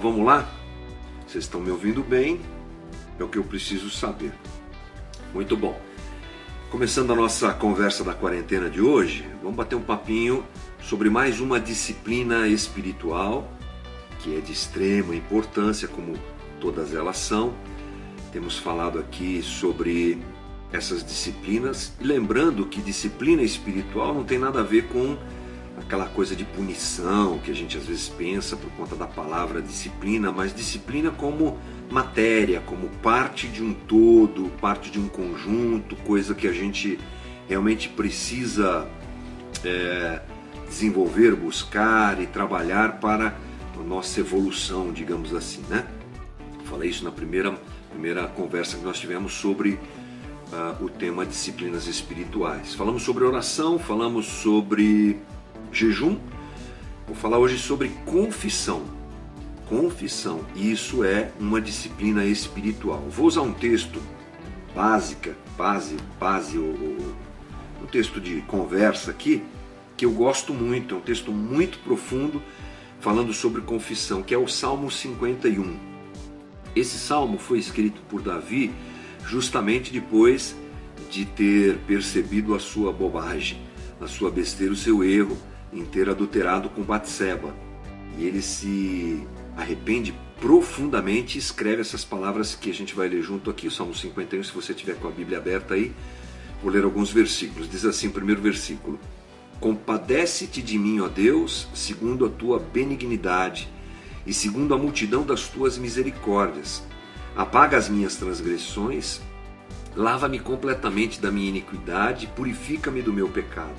vamos lá? Vocês estão me ouvindo bem? É o que eu preciso saber. Muito bom. Começando a nossa conversa da quarentena de hoje, vamos bater um papinho sobre mais uma disciplina espiritual que é de extrema importância, como todas elas são. Temos falado aqui sobre essas disciplinas e lembrando que disciplina espiritual não tem nada a ver com aquela coisa de punição que a gente às vezes pensa por conta da palavra disciplina, mas disciplina como matéria, como parte de um todo, parte de um conjunto, coisa que a gente realmente precisa desenvolver, buscar e trabalhar para a nossa evolução, digamos assim, né? Falei isso na primeira conversa que nós tivemos sobre o tema disciplinas espirituais. Falamos sobre oração, falamos sobre jejum. Vou falar hoje sobre confissão. Confissão, isso é uma disciplina espiritual. Vou usar um texto um texto de conversa aqui, que eu gosto muito, é um texto muito profundo, falando sobre confissão, que é o Salmo 51. Esse salmo foi escrito por Davi justamente depois de ter percebido a sua bobagem, a sua besteira, o seu erro em ter adulterado com Batseba. E ele se arrepende profundamente e escreve essas palavras que a gente vai ler junto aqui, o Salmo 51, se você tiver com a Bíblia aberta aí, vou ler alguns versículos. Diz assim o primeiro versículo: Compadece-te de mim, ó Deus, segundo a tua benignidade e segundo a multidão das tuas misericórdias. Apaga as minhas transgressões, lava-me completamente da minha iniquidade, purifica-me do meu pecado.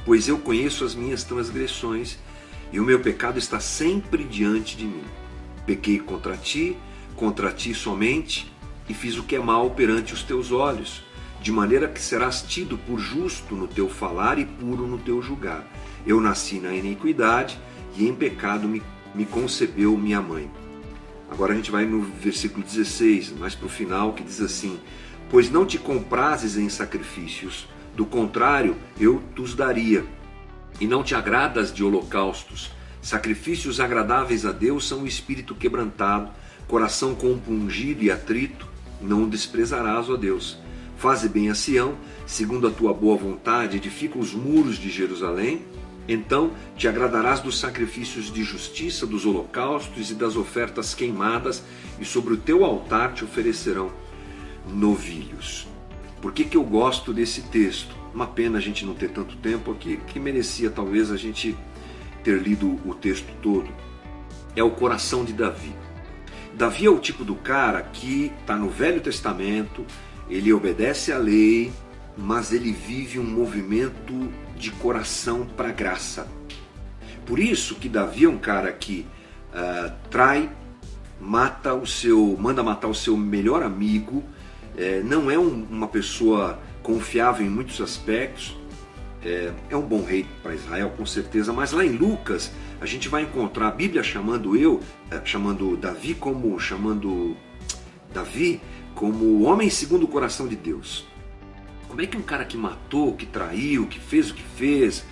Pois eu conheço as minhas transgressões e o meu pecado está sempre diante de mim. Pequei contra ti somente, e fiz o que é mal perante os teus olhos, de maneira que serás tido por justo no teu falar e puro no teu julgar. Eu nasci na iniquidade e em pecado me concebeu minha mãe. Agora a gente vai no versículo 16, mais para o final, que diz assim: Pois não te comprases em sacrifícios, do contrário eu tus daria, e não te agradas de holocaustos. Sacrifícios agradáveis a Deus são o espírito quebrantado, coração compungido e atrito, não o desprezarás, ó Deus. Faze bem a Sião, segundo a tua boa vontade, edifica os muros de Jerusalém. Então te agradarás dos sacrifícios de justiça, dos holocaustos e das ofertas queimadas, e sobre o teu altar te oferecerão novilhos. Por que eu gosto desse texto? Uma pena a gente não ter tanto tempo aqui, que merecia talvez a gente ter lido o texto todo. É o coração de Davi. Davi é o tipo do cara que está no Velho Testamento, ele obedece à lei, mas ele vive um movimento de coração para a graça. Por isso que Davi é um cara que trai, manda matar o seu melhor amigo, não é uma pessoa confiável em muitos aspectos, é um bom rei para Israel, com certeza, mas lá em Lucas a gente vai encontrar a Bíblia chamando Davi como o homem segundo o coração de Deus. Como é que um cara que matou, que traiu, que fez o que fez,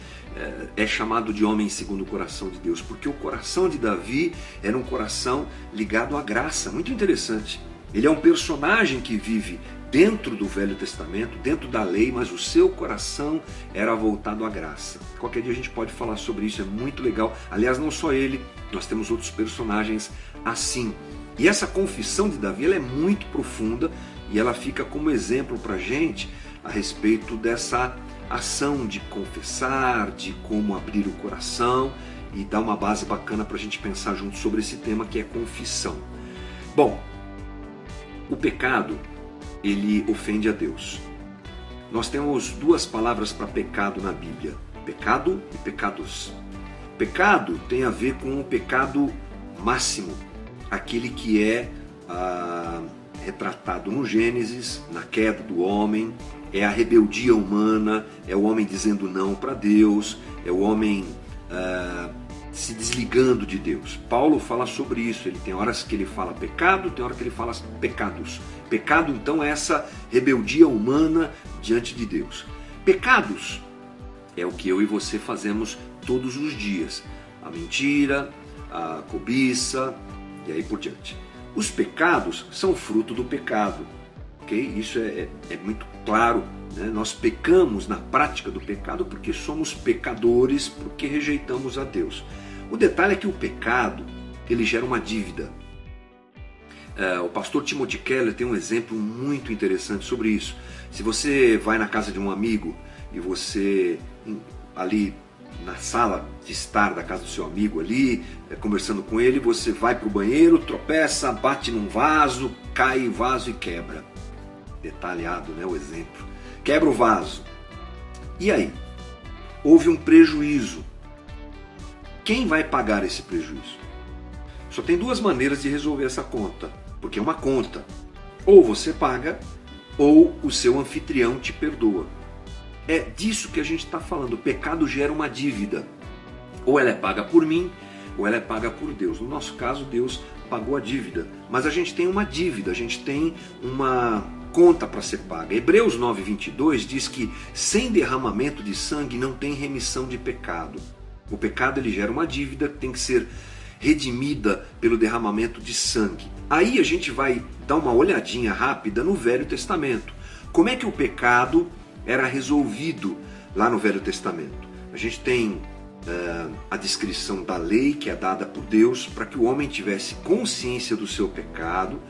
é chamado de homem segundo o coração de Deus? Porque o coração de Davi era um coração ligado à graça. Muito interessante. Ele é um personagem que vive dentro do Velho Testamento, dentro da lei, mas o seu coração era voltado à graça. Qualquer dia a gente pode falar sobre isso, é muito legal. Aliás, não só ele, nós temos outros personagens assim. E essa confissão de Davi, ela é muito profunda e ela fica como exemplo para a gente a respeito dessa ação de confessar, de como abrir o coração, e dá uma base bacana para a gente pensar junto sobre esse tema que é confissão. Bom, o pecado, ele ofende a Deus. Nós temos duas palavras para pecado na Bíblia: pecado e pecados. Pecado tem a ver com o pecado máximo, aquele que é retratado no Gênesis, na queda do homem, é a rebeldia humana, é o homem dizendo não para Deus, é o homem se desligando de Deus. Paulo fala sobre isso, ele tem horas que ele fala pecado, tem horas que ele fala pecados. Pecado, então, é essa rebeldia humana diante de Deus. Pecados é o que eu e você fazemos todos os dias: a mentira, a cobiça, e aí por diante. Os pecados são fruto do pecado, ok? Isso é muito claro, né? Nós pecamos na prática do pecado porque somos pecadores, porque rejeitamos a Deus. O detalhe é que o pecado, ele gera uma dívida. O pastor Timothy Keller tem um exemplo muito interessante sobre isso. Se você vai na casa de um amigo e você ali na sala de estar da casa do seu amigo ali, conversando com ele, você vai para o banheiro, tropeça, bate num vaso, cai o vaso e quebra. Detalhado, né, o exemplo. Quebra o vaso. E aí? Houve um prejuízo. Quem vai pagar esse prejuízo? Só tem duas maneiras de resolver essa conta, porque é uma conta. Ou você paga, ou o seu anfitrião te perdoa. É disso que a gente está falando. O pecado gera uma dívida. Ou ela é paga por mim, ou ela é paga por Deus. No nosso caso, Deus pagou a dívida. Mas a gente tem uma dívida, a gente tem uma conta para ser paga. Hebreus 9:22 diz que sem derramamento de sangue não tem remissão de pecado. O pecado ele gera uma dívida que tem que ser redimida pelo derramamento de sangue. Aí a gente vai dar uma olhadinha rápida no Velho Testamento. Como é que o pecado era resolvido lá no Velho Testamento? A gente tem a descrição da lei que é dada por Deus para que o homem tivesse consciência do seu pecado,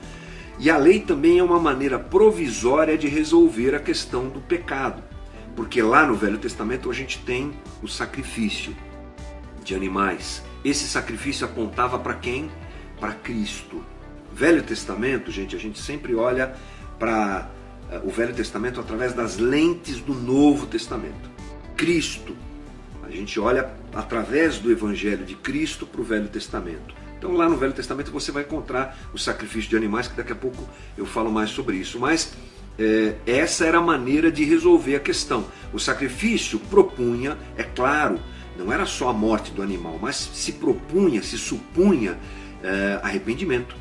e a lei também é uma maneira provisória de resolver a questão do pecado, porque lá no Velho Testamento a gente tem o sacrifício de animais. Esse sacrifício apontava para quem? Para Cristo. Velho Testamento, gente, a gente sempre olha para o Velho Testamento através das lentes do Novo Testamento. Cristo, a gente olha através do Evangelho de Cristo para o Velho Testamento. Então lá no Velho Testamento você vai encontrar o sacrifício de animais, que daqui a pouco eu falo mais sobre isso. Mas essa era a maneira de resolver a questão. O sacrifício propunha, é claro, não era só a morte do animal, mas se supunha arrependimento.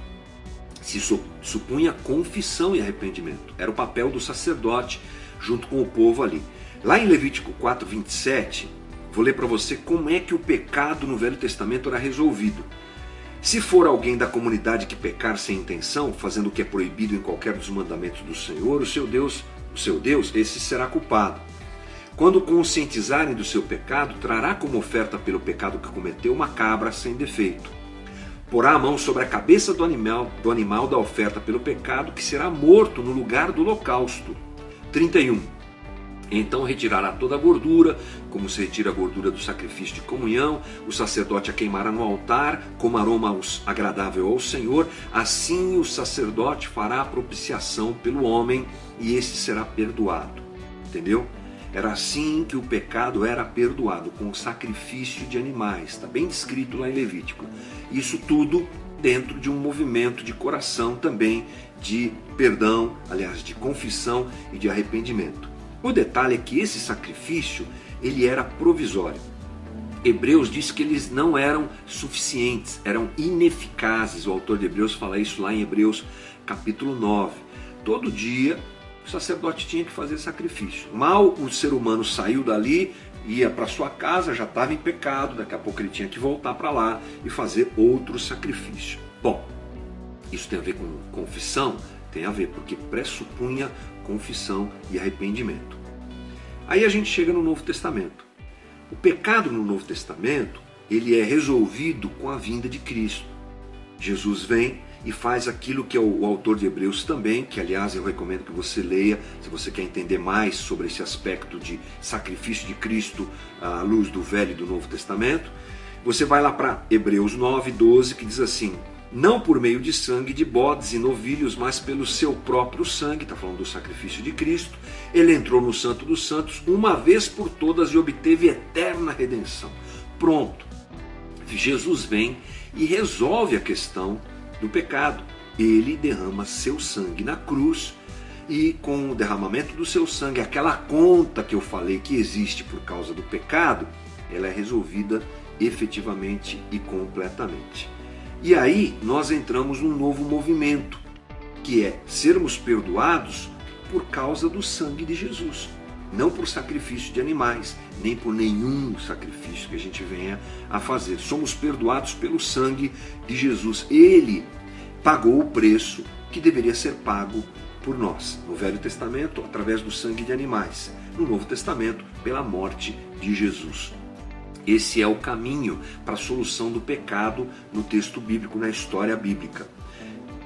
Se supunha confissão e arrependimento. Era o papel do sacerdote junto com o povo ali. Lá em Levítico 4:27, vou ler para você como é que o pecado no Velho Testamento era resolvido. Se for alguém da comunidade que pecar sem intenção, fazendo o que é proibido em qualquer dos mandamentos do Senhor, o seu Deus, esse será culpado. Quando conscientizarem do seu pecado, trará como oferta pelo pecado que cometeu uma cabra sem defeito. Porá a mão sobre a cabeça do animal da oferta pelo pecado, que será morto no lugar do holocausto. 31. Então retirará toda a gordura, como se retira a gordura do sacrifício de comunhão, o sacerdote a queimará no altar, como aroma agradável ao Senhor. Assim o sacerdote fará a propiciação pelo homem, e esse será perdoado. Entendeu? Era assim que o pecado era perdoado, com o sacrifício de animais. Está bem descrito lá em Levítico. Isso tudo dentro de um movimento de coração também, de perdão, aliás, de confissão e de arrependimento. O detalhe é que esse sacrifício, ele era provisório. Hebreus diz que eles não eram suficientes, eram ineficazes. O autor de Hebreus fala isso lá em Hebreus capítulo 9. Todo dia o sacerdote tinha que fazer sacrifício. Mal o ser humano saiu dali, ia para sua casa, já estava em pecado, daqui a pouco ele tinha que voltar para lá e fazer outro sacrifício. Bom, isso tem a ver com confissão? Tem a ver, porque pressupunha confissão e arrependimento. Aí a gente chega no Novo Testamento. O pecado no Novo Testamento, ele é resolvido com a vinda de Cristo. Jesus vem e faz aquilo que é o autor de Hebreus também, que aliás eu recomendo que você leia, se você quer entender mais sobre esse aspecto de sacrifício de Cristo à luz do Velho e do Novo Testamento. Você vai lá para Hebreus 9:12, que diz assim: não por meio de sangue de bodes e novilhos, mas pelo seu próprio sangue, está falando do sacrifício de Cristo, ele entrou no Santo dos Santos uma vez por todas e obteve eterna redenção. Pronto, Jesus vem e resolve a questão do pecado. Ele derrama seu sangue na cruz, e com o derramamento do seu sangue, aquela conta que eu falei que existe por causa do pecado, ela é resolvida efetivamente e completamente. E aí nós entramos num novo movimento, que é sermos perdoados por causa do sangue de Jesus. não por sacrifício de animais, nem por nenhum sacrifício que a gente venha a fazer. Somos perdoados pelo sangue de Jesus. Ele pagou o preço que deveria ser pago por nós. No Velho Testamento, através do sangue de animais. No Novo Testamento, pela morte de Jesus. Esse é o caminho para a solução do pecado no texto bíblico, na história bíblica.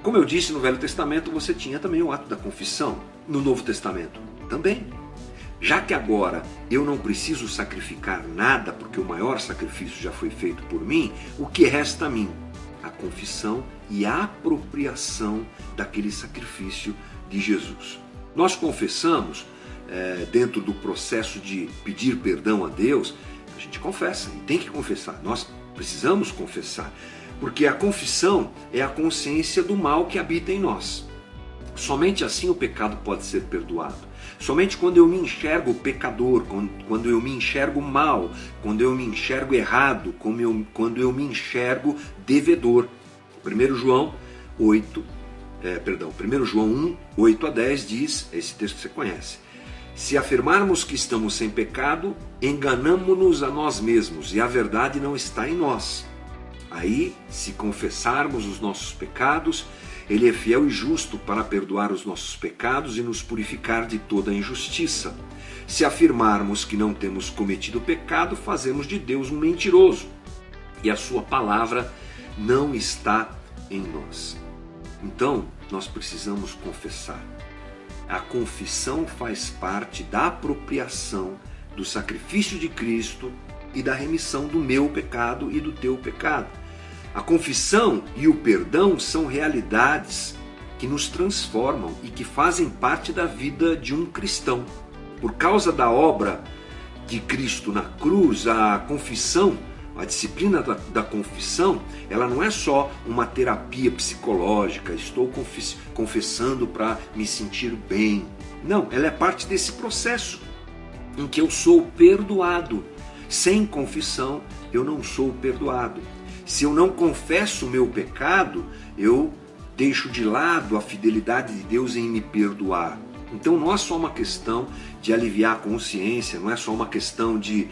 Como eu disse, no Velho Testamento você tinha também o ato da confissão. No Novo Testamento também. Já que agora eu não preciso sacrificar nada, porque o maior sacrifício já foi feito por mim, o que resta a mim? A confissão e a apropriação daquele sacrifício de Jesus. Nós confessamos, dentro do processo de pedir perdão a Deus, a gente confessa e tem que confessar. Nós precisamos confessar, porque a confissão é a consciência do mal que habita em nós. Somente assim o pecado pode ser perdoado. Somente quando eu me enxergo pecador, quando eu me enxergo mal, quando eu me enxergo errado, quando eu me enxergo devedor. 1 João 1, 8 a 10 diz, esse texto que você conhece: se afirmarmos que estamos sem pecado, enganamo-nos a nós mesmos e a verdade não está em nós. Aí, se confessarmos os nossos pecados, Ele é fiel e justo para perdoar os nossos pecados e nos purificar de toda injustiça. Se afirmarmos que não temos cometido pecado, fazemos de Deus um mentiroso e a sua palavra não está em nós. Então, nós precisamos confessar. A confissão faz parte da apropriação do sacrifício de Cristo e da remissão do meu pecado e do teu pecado. A confissão e o perdão são realidades que nos transformam e que fazem parte da vida de um cristão. Por causa da obra de Cristo na cruz, a confissão, a disciplina da confissão, ela não é só uma terapia psicológica, estou confessando para me sentir bem. Não, ela é parte desse processo em que eu sou perdoado. Sem confissão, eu não sou perdoado. Se eu não confesso o meu pecado, eu deixo de lado a fidelidade de Deus em me perdoar. Então não é só uma questão de aliviar a consciência, não é só uma questão de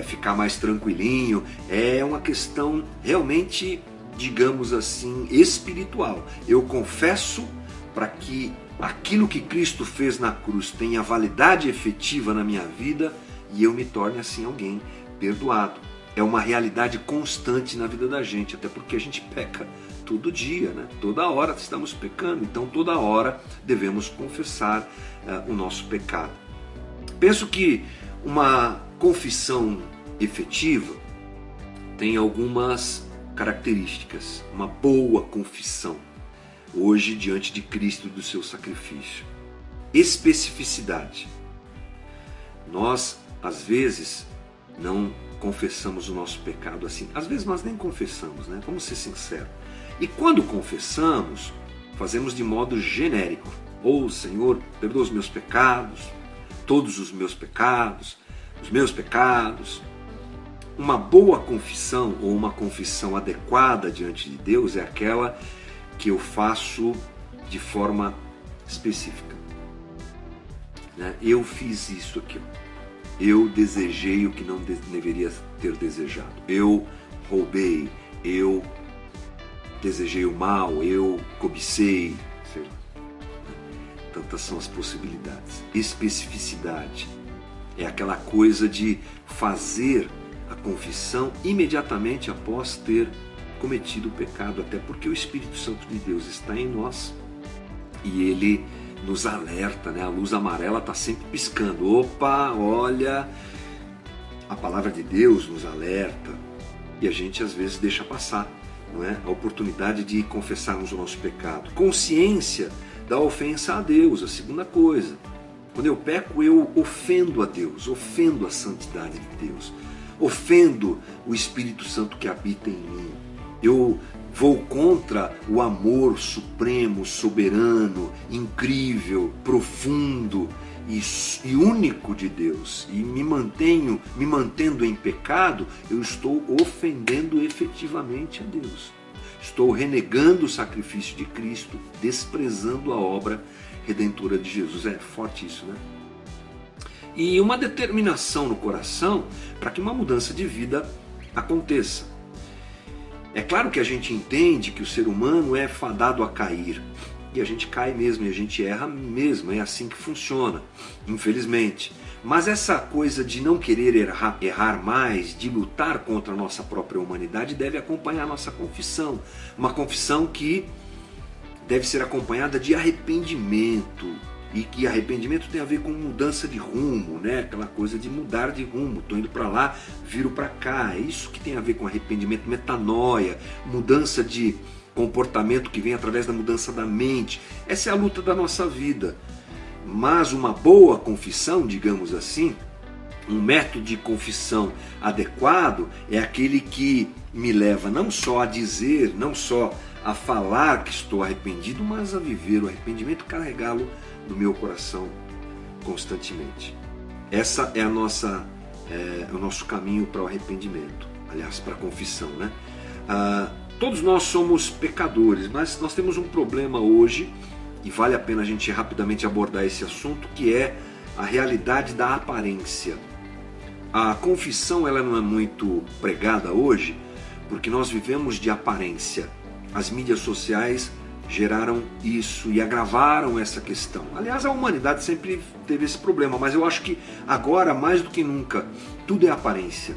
ficar mais tranquilinho, é uma questão realmente, digamos assim, espiritual. Eu confesso para que aquilo que Cristo fez na cruz tenha validade efetiva na minha vida e eu me torne assim alguém perdoado. É uma realidade constante na vida da gente, até porque a gente peca todo dia, né? Toda hora estamos pecando, então toda hora devemos confessar o nosso pecado. Penso que uma confissão efetiva tem algumas características. Uma boa confissão, hoje diante de Cristo e do seu sacrifício. Especificidade. Nós, às vezes, não confessamos o nosso pecado assim. Às vezes nós nem confessamos, né? Vamos ser sinceros. E quando confessamos, fazemos de modo genérico. Ou, Senhor, perdoa os meus pecados, todos os meus pecados, os meus pecados. Uma boa confissão ou uma confissão adequada diante de Deus é aquela que eu faço de forma específica. Eu fiz isso aqui. Eu desejei o que não deveria ter desejado. Eu roubei, eu desejei o mal, eu cobicei. Tantas são as possibilidades. Especificidade é aquela coisa de fazer a confissão imediatamente após ter cometido o pecado, até porque o Espírito Santo de Deus está em nós e ele nos alerta, né? A luz amarela está sempre piscando. Opa, olha, a palavra de Deus nos alerta e a gente às vezes deixa passar, não é? A oportunidade de confessarmos o nosso pecado. Consciência da ofensa a Deus, a segunda coisa. Quando eu peco, eu ofendo a Deus, ofendo a santidade de Deus, ofendo o Espírito Santo que habita em mim. Eu vou contra o amor supremo, soberano, incrível, profundo e único de Deus. E me mantendo em pecado, eu estou ofendendo efetivamente a Deus. Estou renegando o sacrifício de Cristo, desprezando a obra redentora de Jesus. É forte isso, né? e uma determinação no coração para que uma mudança de vida aconteça. É claro que a gente entende que o ser humano é fadado a cair, e a gente cai mesmo, e a gente erra mesmo, é assim que funciona, infelizmente. Mas essa coisa de não querer errar mais, de lutar contra a nossa própria humanidade, deve acompanhar a nossa confissão. Uma confissão que deve ser acompanhada de arrependimento. E que arrependimento tem a ver com mudança de rumo, né? Aquela coisa de mudar de rumo. Estou indo para lá, viro para cá. É isso que tem a ver com arrependimento, metanoia, mudança de comportamento que vem através da mudança da mente. Essa é a luta da nossa vida. Mas uma boa confissão, digamos assim, um método de confissão adequado é aquele que me leva não só a dizer, não só a falar que estou arrependido, mas a viver o arrependimento e carregá-lo no meu coração constantemente. Essa é o nosso caminho para o arrependimento, aliás, para a confissão, né? Todos nós somos pecadores, mas nós temos um problema hoje, e vale a pena a gente rapidamente abordar esse assunto, que é a realidade da aparência. A confissão ela não é muito pregada hoje, porque nós vivemos de aparência. As mídias sociais geraram isso e agravaram essa questão. Aliás, a humanidade sempre teve esse problema, mas eu acho que agora, mais do que nunca, tudo é aparência.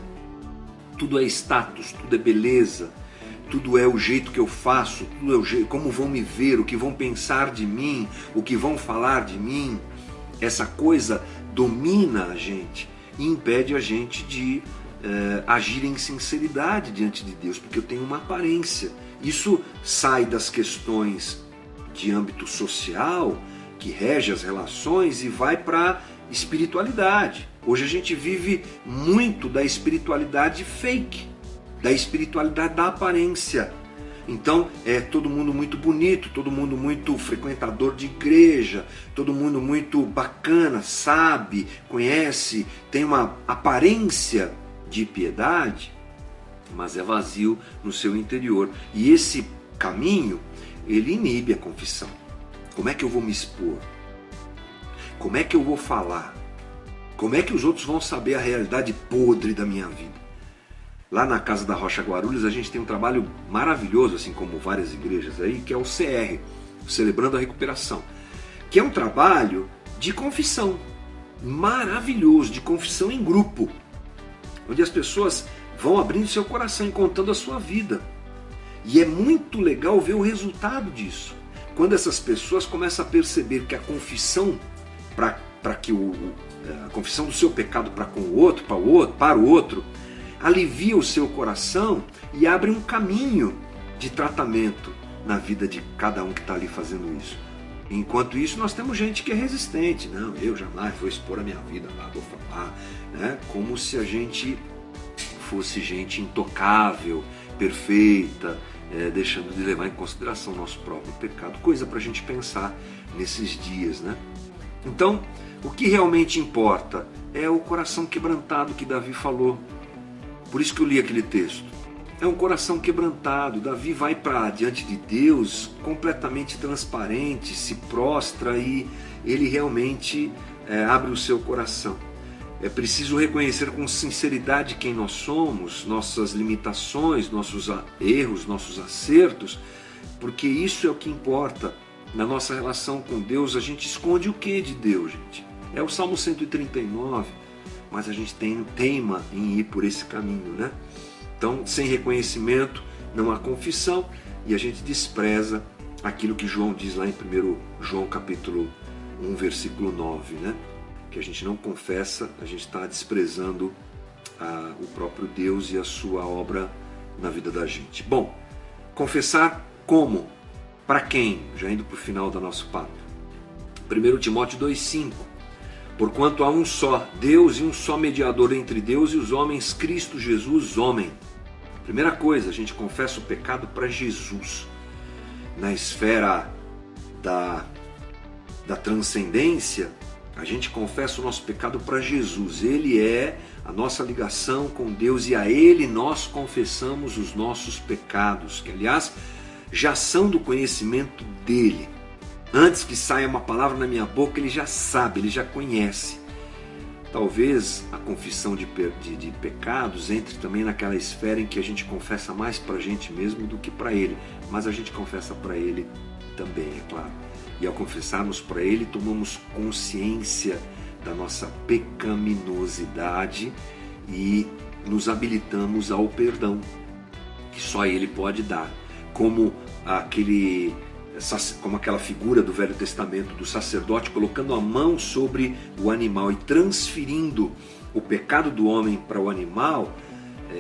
Tudo é status, tudo é beleza. Tudo é o jeito que eu faço, tudo é o jeito, como vão me ver, o que vão pensar de mim, o que vão falar de mim. Essa coisa domina a gente e impede a gente de agir em sinceridade diante de Deus, porque eu tenho uma aparência. Isso sai das questões de âmbito social, que rege as relações, e vai para a espiritualidade. Hoje a gente vive muito da espiritualidade fake, da espiritualidade da aparência. Então é todo mundo muito bonito, todo mundo muito frequentador de igreja, todo mundo muito bacana, sabe, conhece, tem uma aparência de piedade, mas é vazio no seu interior. E esse caminho, ele inibe a confissão. Como é que eu vou me expor? Como é que eu vou falar? Como é que os outros vão saber a realidade podre da minha vida? Lá na Casa da Rocha Guarulhos a gente tem um trabalho maravilhoso, assim como várias igrejas aí, que é o CR, Celebrando a Recuperação, que é um trabalho de confissão, maravilhoso, de confissão em grupo, onde as pessoas vão abrindo seu coração e contando a sua vida. E é muito legal ver o resultado disso. Quando essas pessoas começam a perceber que a confissão, a confissão do seu pecado para com o outro, para o outro, alivia o seu coração e abre um caminho de tratamento na vida de cada um que está ali fazendo isso. Enquanto isso, nós temos gente que é resistente. Não, eu jamais vou expor a minha vida lá, vou falar, né? Como se a gente fosse gente intocável, perfeita, deixando de levar em consideração o nosso próprio pecado. Coisa para a gente pensar nesses dias, né? Então, o que realmente importa é o coração quebrantado que Davi falou. Por isso que eu li aquele texto. É um coração quebrantado. Davi vai para diante de Deus completamente transparente, se prostra e ele realmente abre o seu coração. É preciso reconhecer com sinceridade quem nós somos, nossas limitações, nossos erros, nossos acertos, porque isso é o que importa. Na nossa relação com Deus, a gente esconde o que de Deus, gente? É o Salmo 139, mas a gente teima em ir por esse caminho, né? Então, sem reconhecimento, não há confissão, e a gente despreza aquilo que João diz lá em 1 João capítulo 1, versículo 9, né? Que a gente não confessa, a gente está desprezando o próprio Deus e a sua obra na vida da gente. Bom, confessar como? Para quem? Já indo para o final do nosso papo. 1 Timóteo 2,5. Porquanto há um só Deus e um só mediador entre Deus e os homens, Cristo Jesus, homem. Primeira coisa, a gente confessa o pecado para Jesus. Na esfera da transcendência, a gente confessa o nosso pecado para Jesus. Ele é a nossa ligação com Deus e a Ele nós confessamos os nossos pecados, que aliás já são do conhecimento dEle. Antes que saia uma palavra na minha boca, Ele já sabe, Ele já conhece. Talvez a confissão de pecados entre também naquela esfera em que a gente confessa mais para a gente mesmo do que para Ele, mas a gente confessa para Ele também, é claro. E ao confessarmos para Ele, tomamos consciência da nossa pecaminosidade e nos habilitamos ao perdão, que só Ele pode dar. Como aquela figura do Velho Testamento do sacerdote colocando a mão sobre o animal e transferindo o pecado do homem para o animal.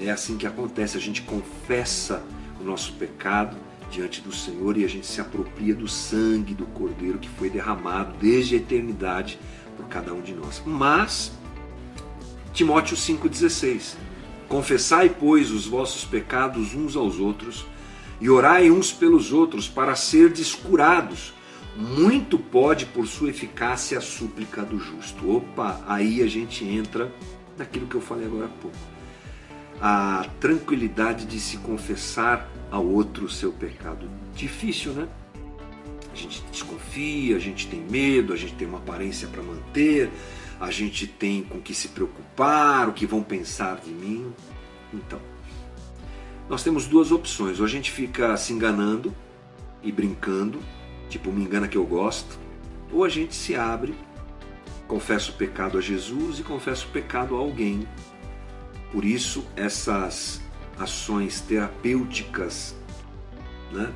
É assim que acontece, a gente confessa o nosso pecado diante do Senhor e a gente se apropria do sangue do Cordeiro que foi derramado desde a eternidade por cada um de nós. Mas, Timóteo 5,16: confessai, pois, os vossos pecados uns aos outros e orai uns pelos outros para serdes curados. Muito pode por sua eficácia a súplica do justo. Opa, aí a gente entra naquilo que eu falei agora há pouco. A tranquilidade de se confessar ao outro o seu pecado. Difícil, né? A gente desconfia, a gente tem medo, a gente tem uma aparência para manter, a gente tem com que se preocupar, o que vão pensar de mim. Então, nós temos duas opções: ou a gente fica se enganando e brincando, tipo, me engana que eu gosto, ou a gente se abre, confessa o pecado a Jesus e confessa o pecado a alguém. Por isso, essas ações terapêuticas, né?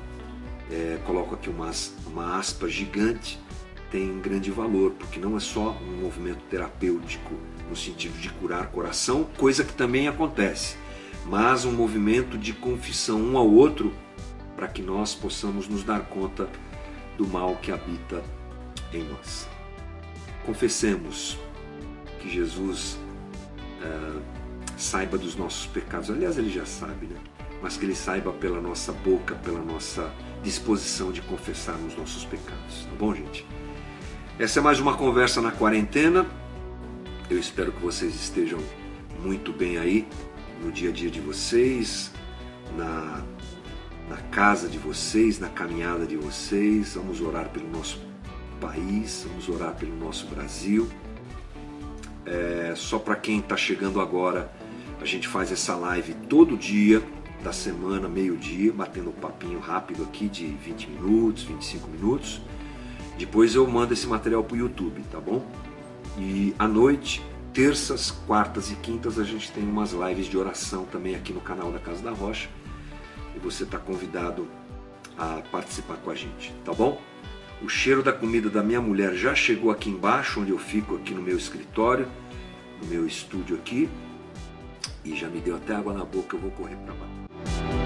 Coloco aqui uma aspa gigante, tem um grande valor, porque não é só um movimento terapêutico no sentido de curar coração, coisa que também acontece, mas um movimento de confissão um ao outro para que nós possamos nos dar conta do mal que habita em nós. Confessemos, que Jesus saiba dos nossos pecados. Aliás, Ele já sabe, né? Mas que Ele saiba pela nossa boca, pela nossa disposição de confessarmos nossos pecados. Tá bom, gente? Essa é mais uma conversa na quarentena. Eu espero que vocês estejam muito bem aí no dia a dia de vocês, na casa de vocês, na caminhada de vocês. Vamos orar pelo nosso país, vamos orar pelo nosso Brasil. Só para quem está chegando agora, a gente faz essa live todo dia da semana, meio-dia, batendo um papinho rápido aqui de 20 minutos, 25 minutos. Depois eu mando esse material para o YouTube, tá bom? E à noite, terças, quartas e quintas, a gente tem umas lives de oração também aqui no canal da Casa da Rocha. E você está convidado a participar com a gente, tá bom? O cheiro da comida da minha mulher já chegou aqui embaixo, onde eu fico aqui no meu escritório, no meu estúdio aqui. E já me deu até água na boca, eu vou correr para baixo.